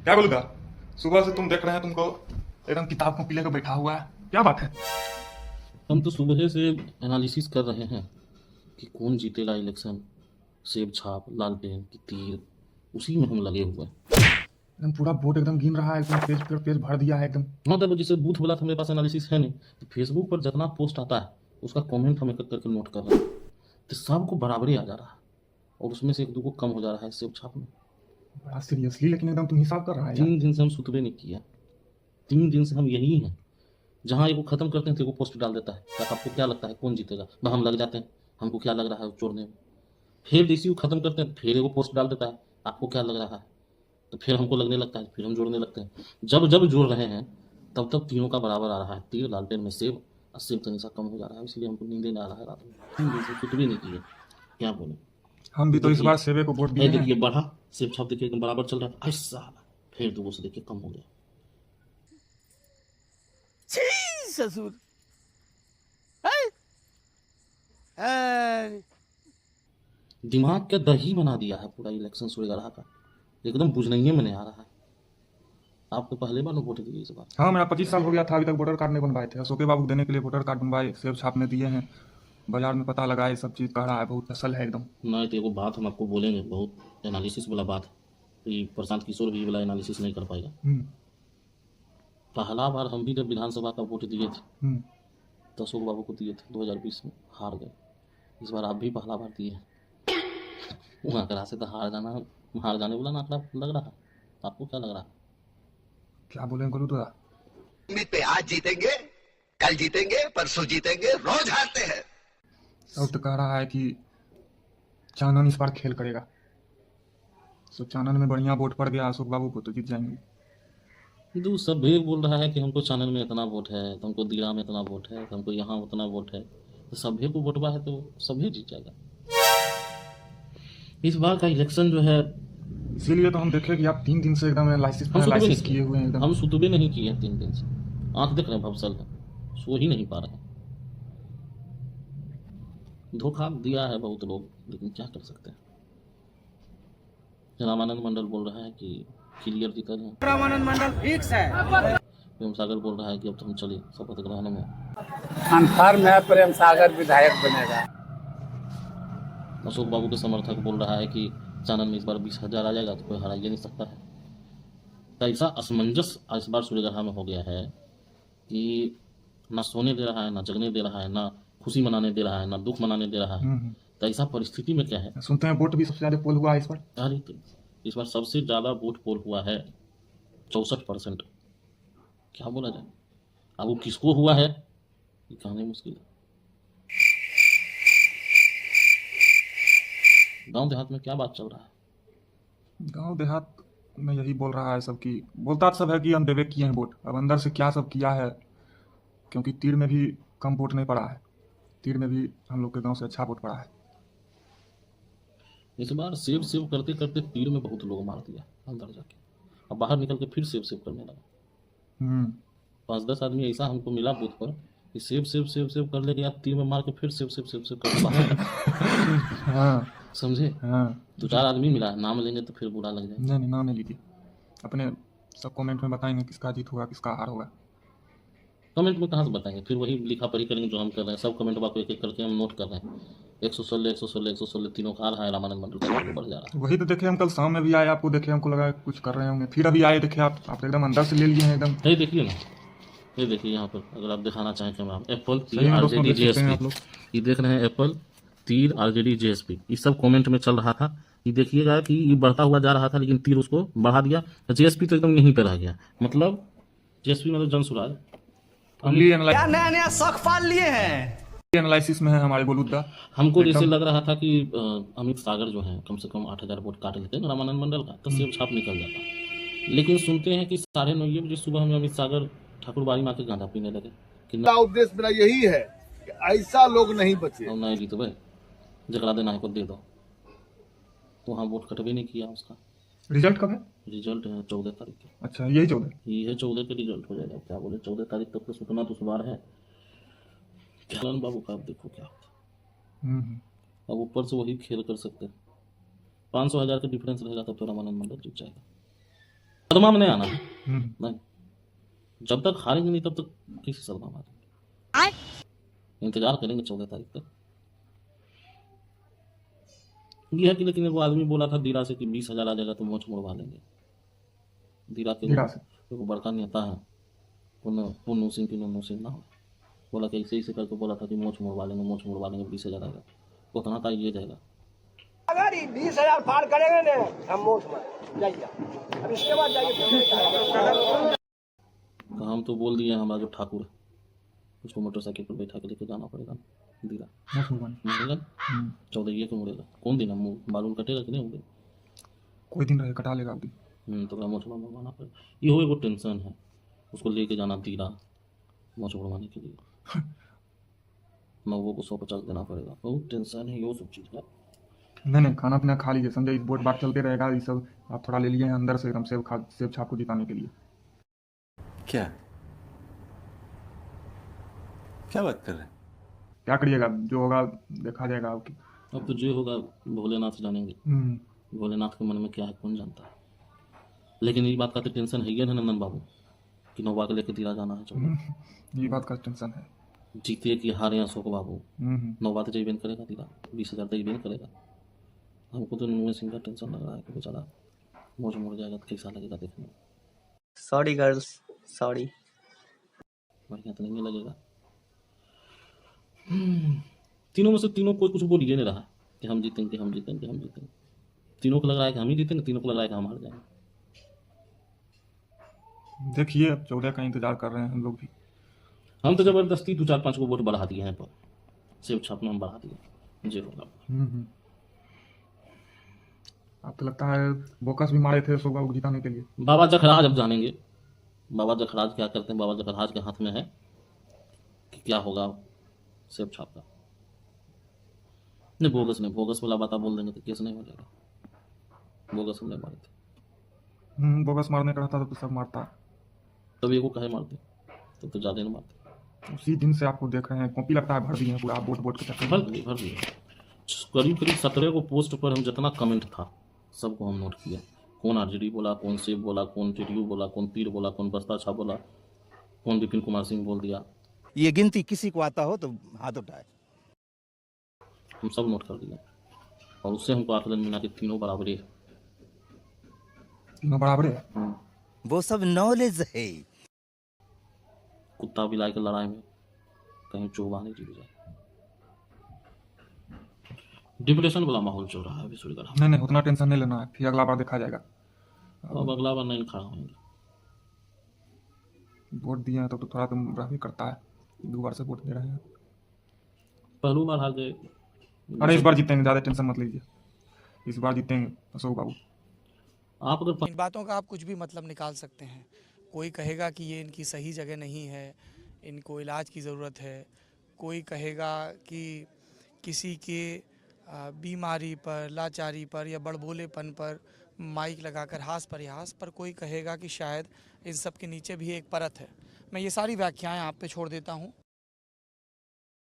क्या बोलूगा? सुबह से तुम देख रहे हैं तुमको एकदम किताब कॉपी लेकर बैठा हुआ है, क्या बात है? हम तो सुबह से एनालिसिस कर रहे हैं कि कौन जीतेगा इलेक्शन। सेब छाप, लालटेन की तीर, उसी में हम लगे हुए हैं। एकदम पूरा बोर्ड एकदम गिन रहा है, एकदम पेज पर पेज भर दिया है एकदम। हाँ, तो जैसे बूथ वाला तो मेरे पास एनालिसिस है नहीं, तो फेसबुक पर जितना पोस्ट आता है उसका कमेंट हम एक एक करके नोट कर रहे हैं, तो सबको बराबरी आ जा रहा है और उसमें से एक दो को कम हो जा रहा है सेब छाप में। बड़ा सीरियसली लेकिन एकदम तुम हिसाब कर रहा है यार। 3 दिन से हम सुतबे नहीं किया, 3 दिन से हम यही हैं। जहाँ एगो खत्म करते हैं तो एगो पोस्ट डाल देता है, क्या आपको क्या लगता है कौन जीतेगा, बस हम लग जाते हैं, हमको क्या लग रहा है जोड़ने में। फिर जैसे वो खत्म करते हैं फिर एगो पोस्ट डाल देता है, आपको क्या लग रहा है, तो फिर हमको लगने लगता है, फिर हम जोड़ने लगते हैं। जब जब जोड़ रहे हैं तब तब तीनों का बराबर आ रहा है, तीर लालटेन में सेब और सेब का निशा कम हो जा रहा है, इसलिए हमको नींदे नहीं आ रहा है रात में। 3 दिन से कुछ भी नहीं किए, क्या बोले। हम भी तो इस देखिए, बार सेबे को वोट ये दिए हैं। देखिए बढ़ा, सेब छाप देखिए एकदम बराबर चल रहा है, ऐसा फिर दो से देखिए कम हो गया। छी ससुर है? है। दिमाग का दही बना दिया है पूरा इलेक्शन वगैरह का, एकदम बुझनइये में नहीं आ रहा है। आपको पहले बार वोट दिए इस बार? हाँ, मेरा 25 साल हो गया था, अभी तक वोटर कार्ड नहीं बनवाए थे। अशोके बाबू को देने के लिए वोटर कार्ड बनवाए, सेब छापने दिए हैं। बाजार में पता लगाए, सब चीज़ कह रहा है, बहुत असल है एकदम। नहीं तो एगो बात हम आपको बोलेंगे, बहुत एनालिसिस वाला बात है, कि प्रशांत किशोर भी वाला एनालिसिस नहीं कर पाएगा। हम्म। पहला बार हम भी जब विधानसभा का वोट दिए थे हम्म। तो अशोक बाबू को दिए थे, 2020 में हार गए। इस बार आप भी पहला बार दिए हैं, वो आंकड़ा से तो हार जाने वाला ना आंकड़ा लग रहा है। आपको क्या लग रहा है? क्या बोले गुरु दादा? उम्मीद पे आज जीतेंगे, कल जीतेंगे, परसों जीतेंगे, रोज हारते हैं। सब तो कह रहा है कि चानन इस बार खेल करेगा। तो चानन में बढ़िया वोट पड़ गया अशोक बाबू को, तो जीत जाएंगे। तो सब भी बोल रहा है कि हमको चैनल में इतना वोट है, तो हमको दिया में इतना वोट है, तो हमको यहाँ उतना वोट है, तो सभी को वोटवा है तो सभी जीत जाएगा। इस बार का इलेक्शन जो है, इसीलिए तो हम देखे कि आप 3 दिन से एकदम एनालिसिस हम सुतबे नहीं किए हुए हैं किए, एकदम। हम सुतबे नहीं किए 3 दिन से, आंख देख रहे हैं भवसल है, सो ही नहीं पा रहे हैं। धोखा दिया है बहुत लोग, लेकिन क्या कर सकते हैं। रामानंद मंडल बोल रहा है कि क्लियर जीता है, रामानंद मंडल फिक्स है। प्रेम सागर बोल रहा है कि अब तो हम चले शपथ ग्रहण में। कन्फर्म है प्रेम सागर विधायक बनेगा। अशोक बाबू के समर्थक बोल रहा है कि चानन में इस बार 20,000 आ जाएगा तो कोई हरा ही नहीं सकता है। तो ऐसा असमंजस इस बार सूर्यग्रहण में हो गया है कि ना सोने दे रहा है, ना जगने दे रहा है, ना खुशी मनाने दे रहा है, ना दुख मनाने दे रहा है। तो ऐसा परिस्थिति में क्या है, सुनते हैं वोट भी सबसे ज्यादा पोल हुआ है इस बार। अरे तो इस बार सबसे ज़्यादा वोट पोल हुआ है 64%। क्या बोला जाए, अब वो किसको हुआ है ये कहने मुश्किल है। गांव देहात में क्या बात चल रहा है? गांव देहात में यही बोल रहा है सब कि बोलता सब है कि हम देवे किए हैं वोट, अब अंदर से क्या सब किया है। क्योंकि तीर में भी कम वोट नहीं पड़ा है, तीर में भी हम लोग के गांव से अच्छा वोट पड़ा है। इस बार सेव सेव करते करते तीर में बहुत लोग मार दिया अंदर जाके, अब बाहर निकल के फिर सेव सेव करने लगा। हम्म। 5-10 आदमी ऐसा हमको मिला बूथ पर कि सेव सेव सेव सेव कर ले गया, तीर में मार के फिर सेव सेव सेव सेव कर बाहर हाँ। समझे। हाँ। 2-4 आदमी मिला, नाम लेंगे तो फिर बुरा लग जाएगा। नहीं नहीं, नाम नहीं लीजिए, अपने सब कमेंट में बताएंगे किसका जीत होगा किसका हार होगा। कमेंट में कहाँ से बताएंगे, फिर वही लिखा पढ़ी करेंगे जो हम कर रहे हैं। सब कमेंट को एक एक करके हम नोट कर रहे हैं। 116 116 116 तीनों का आ रहा है, रामानंद मंडल का बढ़ जा रहा है। वही तो देखे हम कल शाम में भी आए, आपको देखे हमको लगा कुछ कर रहे होंगे, फिर अभी आए देखे आप एकदम अंदर से ले लिए हैं एकदम। ये देखिए ना, ये देखिए यहाँ पर अगर आप दिखाना चाहें कैमरा में, एप्पल सही तीर में दोस्तों आरजेडी देख सकते हैं आप जेएसपी, लोग। ये देख रहे हैं एप्पल तीर आरजेडी जेएसपी, ये सब कमेंट में चल रहा था। ये देखिएगा कि ये बढ़ता हुआ जा रहा था, लेकिन तीर उसको बढ़ा दिया, जेएसपी तो एकदम यहीं पे रह गया। मतलब जेएसपी मतलब जनसुराज। ओनली क्या नया नया शौक पाल लिए हैं। एनालिसिस में है हमारे बोलूदा। हमको जैसे लग रहा था कि अमित सागर जो है कम से कम 8,000 वोट काट लेते हैं रामानंद मंडल का, तो सेब छाप निकल जाता। लेकिन सुनते हैं कि 9:30 बजे सुबह में अमित सागर ठाकुरबाड़ी माँ के गांजा पीने लगे कि का उद्देश्य मेरा यही है कि ऐसा लोग नहीं बचे। नहीं जीत भाई, जगड़ा देना है को दे दो। तो वहाँ वोट कटवे नहीं किया उसका। रिजल्ट कब है? रिजल्ट है 14 तारीख के। अच्छा, यही 14। ये है 14 के रिजल्ट हो जाएगा। क्या बोले 14 तारीख तक तो सुतना दुश्वार है। कैलन बाबू का आप देखो क्या होता है। अब ऊपर से वही खेल कर सकते हैं। 500,000 का डिफरेंस रहेगा तब तो रामानंद मंडल जीत जाएगा। सदमा में नहीं आना है। हम्म, नहीं, जब तक हारेंगे नहीं तब तक किसी सदमा में आएंगे। इंतजार करेंगे 14 तारीख तक। ये है कि लेकिन वो आदमी बोला था दीरा से कि 20,000 आ जाएगा तो मोच मुड़वा लेंगे। दीरा दीरा से। वो बड़का नेता है पुन्नू सिंह की नन्नू सिंह ना, बोला कि ऐसे ऐसे करके बोला था कि मोच मुड़वा लेंगे 20,000 आएगा। उतना था ये जाएगा। अगर 20,000 पार करेंगे ना हम मोट में जाइए, अब इसके बाद जाइए। हम तो बोल दिए हमारा जो ठाकुर है उसको मोटरसाइकिल पर बैठा के लेके जाना पड़ेगा दीरा। मुसलमान। मुड़ेगा 14 को मुड़ेगा। कौन दिन हम बालून कटेगा कि नहीं मुड़ेगा? कोई दिन रहे कटा लेगा अभी। तो मोच मुड़वाना पड़ेगा। ये हो एगो टेंशन है, उसको लेके जाना दीरा मोच मुड़वाने के लिए। नवों को 150 देना पड़ेगा। बहुत टेंशन है ये सब चीज़ का। नहीं खाना पीना खा लीजिए, समझे वोट बात चलते रहेगा। ये सब आप थोड़ा ले लिए हैं अंदर से एकदम सेब छाप को जिताने के लिए। क्या क्या बात कर रहे हैं? क्या करिएगा, जो होगा देखा जाएगा आपकी। अब तो जो होगा भोलेनाथ जानेंगे। भोलेनाथ के मन में क्या है कौन जानता है। लेकिन ये बात का तो टेंशन है ही है नंदन बाबू कि नौवा के लेके दीरा जाना है। चलो ये बात का टेंशन है। जीते कि हारे अशोक बाबू, नौवा तो जेबेन करेगा दीरा, 20,000 तो जेबेन करेगा। हमको तो नुए सिंह का टेंशन लग रहा है कि बेचारा मोच मुड़ जाएगा तो कैसा लगेगा देखने में। Sorry girls, sorry. बढ़िया तो नहीं लगेगा। तीनों में से तीनों कोई कुछ बोल ही नहीं रहा कि हम जीतेंगे हम जीतेंगे हम जीतेंगे। तीनों को लग रहा है कि हम ही जीतेंगे, तीनों को लग रहा है कि हम हार जाएंगे। देखिए 14 का इंतजार कर रहे हैं हम लोग भी। हम तो जबरदस्ती 2-4-5 को वोट बढ़ा दिए हैं पर सेब छापना हम बढ़ा दिए जो होगा। अब तो लगता है बोकस भी मारे थे अशोक बाबू को जिताने के लिए। बाबा जखराज अब जानेंगे बाबा जखराज क्या करते हैं। बाबा जखराज के हाथ में है कि क्या होगा सेब छाप का। नहीं बोगस वाला बात बोल देंगे तो केस नहीं हो जाएगा। बोगस हम नहीं मारे थे। बोगस मारने का रहता तो सब मारता। तब ये को कहे मारते तो ज़्यादा नहीं मारते। उसी दिन से आपको देख रहे हैं, कॉपी लगता है भर दिए हैं पूरा वोट के चक्कर में। भर दिए। करीब 17 को पोस्ट पर हम जितना कमेंट था सबको हम नोट किया। कौन आरजेडी बोला, कौन सेब बोला, कौन जेडीयू बोला, कौन तीर बोला, कौन बस्ता छा बोला, कौन विपिन कुमार सिंह बोल दिया। ये गिनती किसी को आता हो तो हाथ उठाए। हम सब नोट कर दिए और उससे हमको आकलन मिला कि तीनों बराबरी है। तीनों बराबर है। वो सब नॉलेज है। कुत्ता बिलाई की लड़ाई में कहीं चौबा नहीं जीत जाए। डिप्रेशन वाला माहौल चल रहा है अभी सूर्यगढ़। नहीं उतना टेंशन नहीं लेना है, फिर अगला बार देखा जाएगा। अब अगला बार नहीं खड़ा होंगे। वोट दिए हैं तो थोड़ा तो भी करता है। 2 बार से वोट दे रहे हैं। पहली बार हार गए। अरे इस बार जीतेंगे, ज़्यादा टेंशन मत लीजिए। इस बार जीतेंगे अशोक बाबू। आप अगर इन बातों का आप कुछ भी मतलब निकाल सकते हैं। कोई कहेगा कि ये इनकी सही जगह नहीं है, इनको इलाज की ज़रूरत है। कोई कहेगा कि किसी के बीमारी पर, लाचारी पर या बड़बोलेपन पर माइक लगाकर हास परिहास पर। कोई कहेगा कि शायद इन सब के नीचे भी एक परत है। मैं ये सारी व्याख्याएं आप पे छोड़ देता हूं।